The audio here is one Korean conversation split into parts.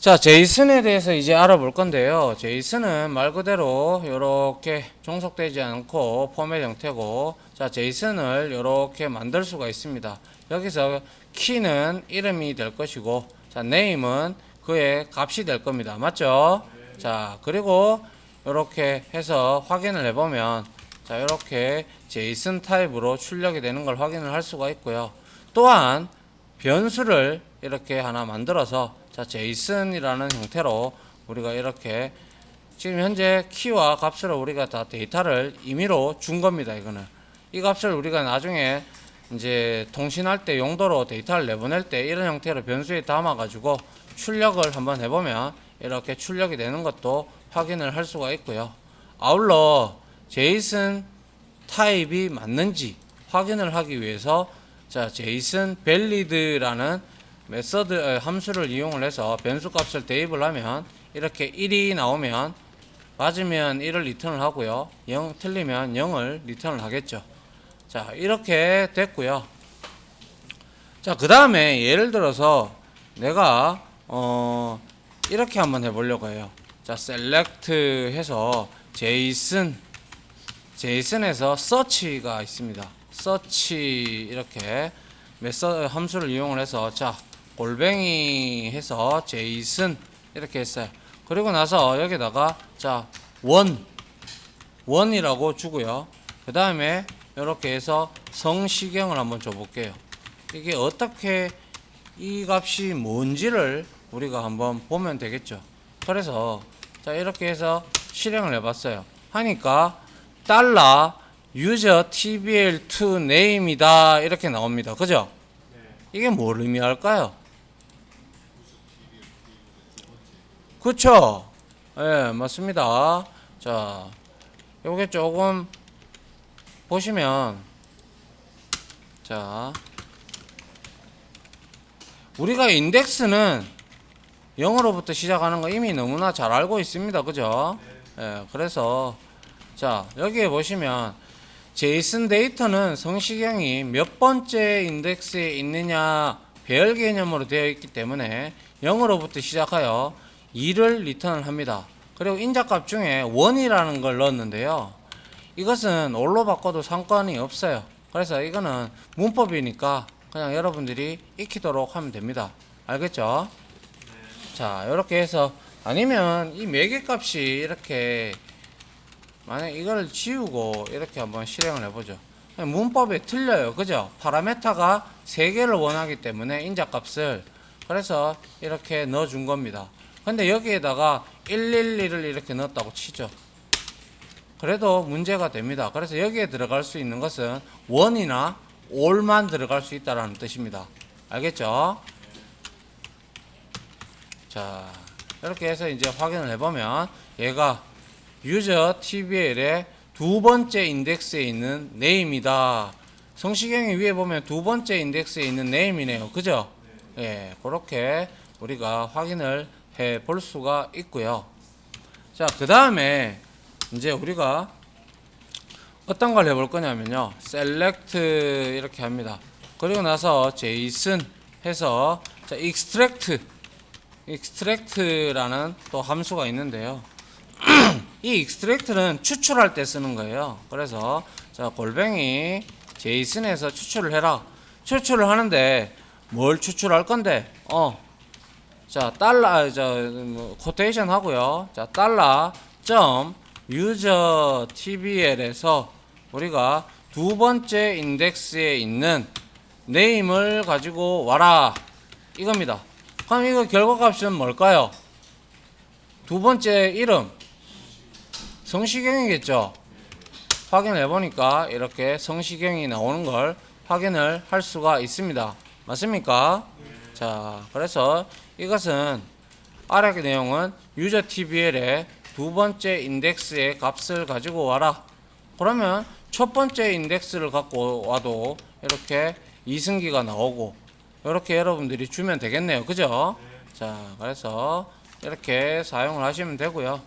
자, 제이슨에 대해서 이제 알아볼 건데요. 제이슨은 말 그대로 이렇게 종속되지 않고 포맷 형태고, 자, 제이슨을 이렇게 만들 수가 있습니다. 여기서 키는 이름이 될 것이고, 자, name은 그의 값이 될 겁니다. 맞죠? 자, 그리고 이렇게 해서 확인을 해보면, 자, 이렇게 제이슨 타입으로 출력이 되는 걸 확인을 할 수가 있고요. 또한 변수를 이렇게 하나 만들어서, 자, 제이슨이라는 형태로 우리가 이렇게 지금 현재 키와 값을 우리가 다 데이터를 임의로 준 겁니다. 이거는 이 값을 우리가 나중에 이제 통신할 때 용도로 데이터를 내보낼 때 이런 형태로 변수에 담아 가지고 출력을 한번 해보면 이렇게 출력이 되는 것도 확인을 할 수가 있고요. 아울러 제이슨 타입이 맞는지 확인을 하기 위해서, 자, 제이슨 밸리드라는 메서드 함수를 이용을 해서 변수 값을 대입을 하면 이렇게 1이 나오면 맞으면 1을 리턴을 하고요. 0 틀리면 0을 리턴을 하겠죠. 자, 이렇게 됐고요. 자, 그 다음에 예를 들어서 내가 이렇게 한번 해보려고 해요. 자, select 해서 제이슨에서 search가 있습니다. search 이렇게 메서드 함수를 이용을 해서, 자, 골뱅이 해서 제이슨 이렇게 했어요. 그리고 나서 여기다가, 자, 원이라고 주고요. 그 다음에 이렇게 해서 성시경을 한번 줘볼게요. 이게 어떻게 이 값이 뭔지를 우리가 한번 보면 되겠죠. 그래서 자, 이렇게 해서 실행을 해봤어요. 하니까 달러 user tbl2 name이다 이렇게 나옵니다. 그죠? 이게 뭘 의미할까요? 그쵸? 예, 맞습니다. 자, 요게 조금 보시면, 자, 우리가 인덱스는 0으로부터 시작하는 거 이미 너무나 잘 알고 있습니다. 그죠? 예, 그래서 자, 여기에 보시면 제이슨 데이터는 성시경이 몇 번째 인덱스에 있느냐 배열 개념으로 되어 있기 때문에 0으로부터 시작하여 2를 리턴을 합니다. 그리고 인자값 중에 1이라는 걸 넣었는데요. 이것은 올로 바꿔도 상관이 없어요. 그래서 이거는 문법이니까 그냥 여러분들이 익히도록 하면 됩니다. 알겠죠? 자, 이렇게 해서, 아니면 이 매개값이 이렇게 만약 이걸 지우고 이렇게 한번 실행을 해보죠. 문법이 틀려요. 그죠? 파라메타가 3개를 원하기 때문에 인자값을, 그래서 이렇게 넣어준 겁니다. 근데 여기에다가 112를 이렇게 넣었다고 치죠. 그래도 문제가 됩니다. 그래서 여기에 들어갈 수 있는 것은 1이나 all만 들어갈 수 있다는 뜻입니다. 알겠죠? 자, 이렇게 해서 이제 확인을 해보면 얘가 유저 TBL의 두 번째 인덱스에 있는 name이다. 성시경이 위에 보면 두 번째 인덱스에 있는 name이네요. 그죠? 예, 그렇게 우리가 확인을 해 볼 수가 있고요. 자, 그 다음에 이제 우리가 어떤 걸 해볼 거냐면요. select 이렇게 합니다. 그리고 나서 JSON 해서, 자, extract라는 또 함수가 있는데요. 이 extract는 추출할 때 쓰는 거예요. 그래서 자, 골뱅이 JSON에서 추출을 해라. 추출을 하는데 뭘 추출할 건데? 자, 달러 코테이션 하고요. 자, 달러 점 user tbl에서 우리가 두 번째 인덱스에 있는 name을 가지고 와라. 이겁니다. 그럼 이거 결과값은 뭘까요? 두 번째 이름 성시경이겠죠. 확인해 보니까 이렇게 성시경이 나오는 걸 확인을 할 수가 있습니다. 맞습니까? 자, 그래서 이것은 아래 내용은 user tbl의 두 번째 인덱스의 값을 가지고 와라. 그러면 첫 번째 인덱스를 갖고 와도 이렇게 이승기가 나오고 이렇게 여러분들이 주면 되겠네요. 그죠? 자, 그래서 이렇게 사용을 하시면 되고요.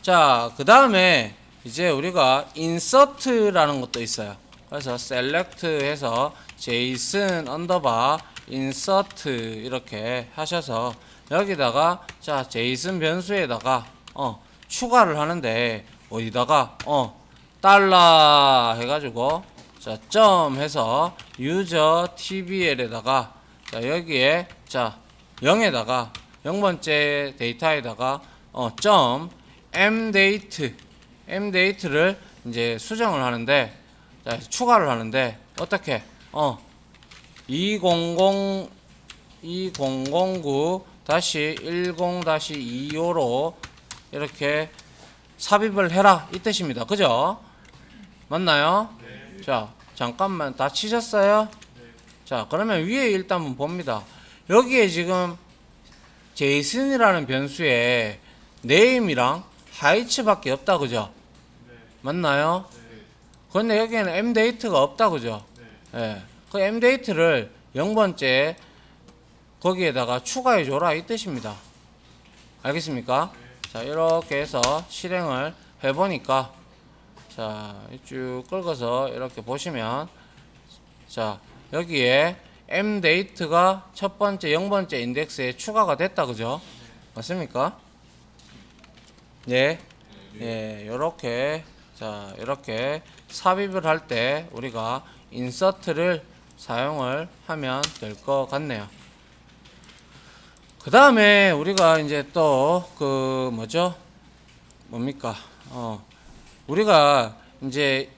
자, 그 다음에 이제 우리가 insert라는 것도 있어요. 그래서 select 해서 json 언더바 insert 이렇게 하셔서 여기다가 자 제이슨 변수에다가 추가를 하는데 어디다가 달러 해가지고 자 점 해서 user tbl에다가 자 여기에 자 0에다가 0번째 데이터에다가 점 mdate를 이제 수정을 하는데 자 추가를 하는데 어떻게 2009-10-25로 이렇게 삽입을 해라 이 뜻입니다. 그죠? 맞나요? 네. 자 잠깐만 다 치셨어요? 네. 자 그러면 위에 일단 한번 봅니다. 여기에 지금 제이슨이라는 변수에 네임이랑 하이츠 밖에 없다 그죠? 네. 맞나요? 네. 그런데 여기에는 mdate가 없다 그죠? 네. 예. 그 mdate를 0번째 거기에다가 추가해 줘라 이 뜻입니다. 알겠습니까? 네. 자 이렇게 해서 실행을 해 보니까 자 쭉 끌어서 이렇게 보시면 자 여기에 mdate가 첫 번째 0번째 인덱스에 추가가 됐다 그죠? 맞습니까? 네. 예, 요렇게 자 이렇게 삽입을 할 때 우리가 insert를 사용을 하면 될 것 같네요. 그 다음에 우리가 이제 또 그 뭐죠? 뭡니까? 우리가 이제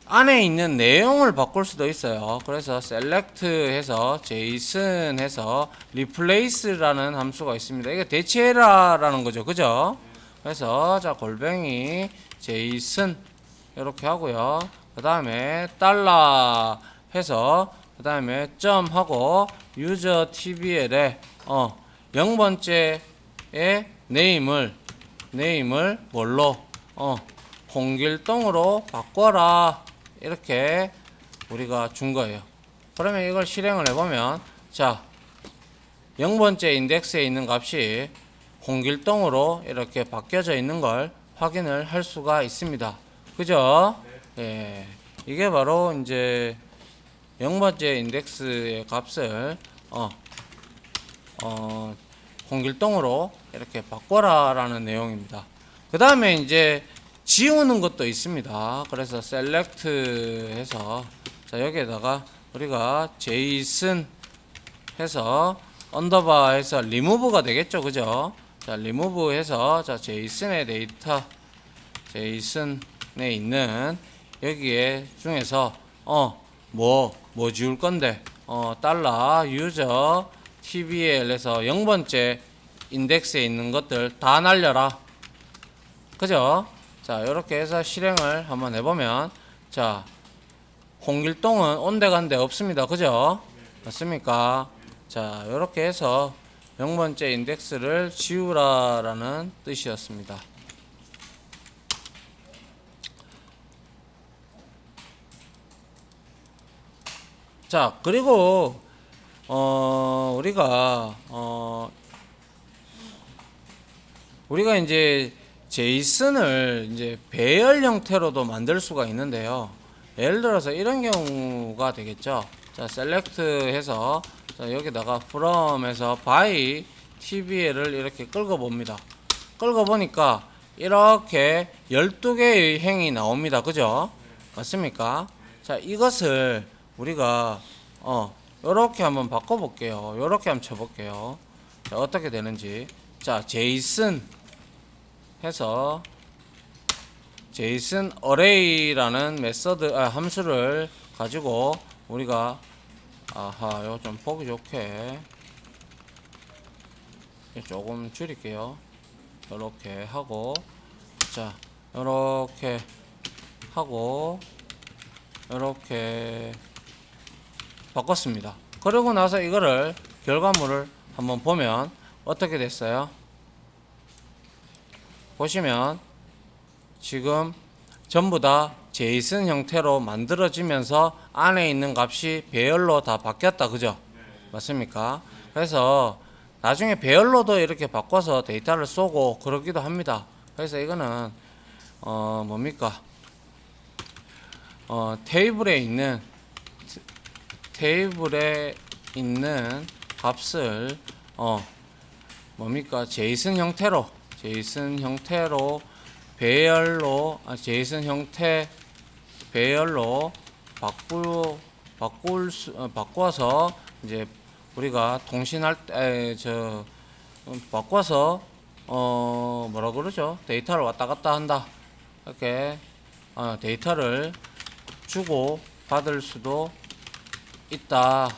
안에 있는 내용을 바꿀 수도 있어요. 그래서 select 해서 json 해서 replace라는 함수가 있습니다. 이게 대체해라라는 거죠. 그죠? 그래서 자 골뱅이 json 이렇게 하고요. 그 다음에 달러 해서 그 다음에 점 하고 user tbl에 0번째의 네임을 뭘로 홍길동으로 바꿔라 이렇게 우리가 준 거예요. 그러면 이걸 실행을 해보면 자 0번째 인덱스에 있는 값이 홍길동으로 이렇게 바뀌어져 있는 걸 확인을 할 수가 있습니다. 그죠? 네. 예, 이게 바로 이제 0번째 인덱스의 값을 홍길동으로 이렇게 바꿔라 라는 내용입니다. 그 다음에 이제 지우는 것도 있습니다. 그래서 select 해서 자 여기에다가 우리가 json 해서 언더바 해서 remove가 되겠죠. 그죠? 자 remove 해서 자 json의 데이터 json에 있는 여기에 중에서 뭐 지울 건데 달러 user tbl에서 0번째 인덱스에 있는 것들 다 날려라. 그죠? 자, 이렇게 해서 실행을 한번 해보면, 자, 홍길동은 온데간데 없습니다. 그죠? 맞습니까? 자, 이렇게 해서 0번째 인덱스를 지우라라는 뜻이었습니다. 자, 그리고, 우리가 이제 제이슨을 이제 배열 형태로도 만들 수가 있는데요. 예를 들어서 이런 경우가 되겠죠. 자, select 해서 자, 여기다가 from 해서 by tbl을 이렇게 끌고 봅니다. 끌고 보니까 이렇게 12개의 행이 나옵니다. 그죠? 맞습니까? 자, 이것을 우리가 요렇게 한번 바꿔 볼게요. 요렇게 한번 쳐 볼게요. 자, 어떻게 되는지. 자, 제이슨 해서 JSON array라는 메서드 함수를 가지고 우리가 이거 좀 보기 좋게 조금 줄일게요. 이렇게 하고 자 이렇게 하고 이렇게 바꿨습니다. 그러고 나서 이거를 결과물을 한번 보면 어떻게 됐어요? 보시면 지금 전부 다 제이슨 형태로 만들어지면서 안에 있는 값이 배열로 다 바뀌었다. 그죠? 네. 맞습니까? 그래서 나중에 배열로도 이렇게 바꿔서 데이터를 쏘고 그러기도 합니다. 그래서 이거는 뭡니까? 테이블에 있는 테이블에 있는 값을 뭡니까? 제이슨 형태로 제이슨 형태 배열로 바꿔서 이제 우리가 통신할 때 바꿔서 뭐라 그러죠? 데이터를 왔다 갔다 한다. 이렇게 데이터를 주고 받을 수도 있다.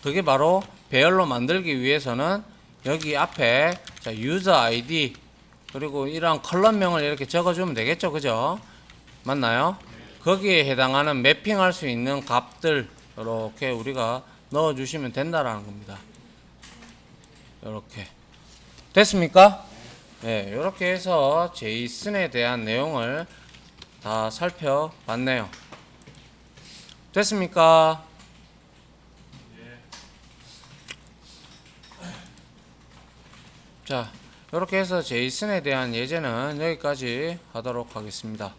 그게 바로 배열로 만들기 위해서는 여기 앞에 유저 아이디 그리고 이러한 컬럼명을 이렇게 적어주면 되겠죠, 그죠? 맞나요? 거기에 해당하는 매핑할 수 있는 값들 이렇게 우리가 넣어주시면 된다라는 겁니다. 이렇게 됐습니까? 네, 이렇게 해서 제이슨에 대한 내용을 다 살펴봤네요. 됐습니까? 자, 이렇게 해서 제이슨에 대한 예제는 여기까지 하도록 하겠습니다.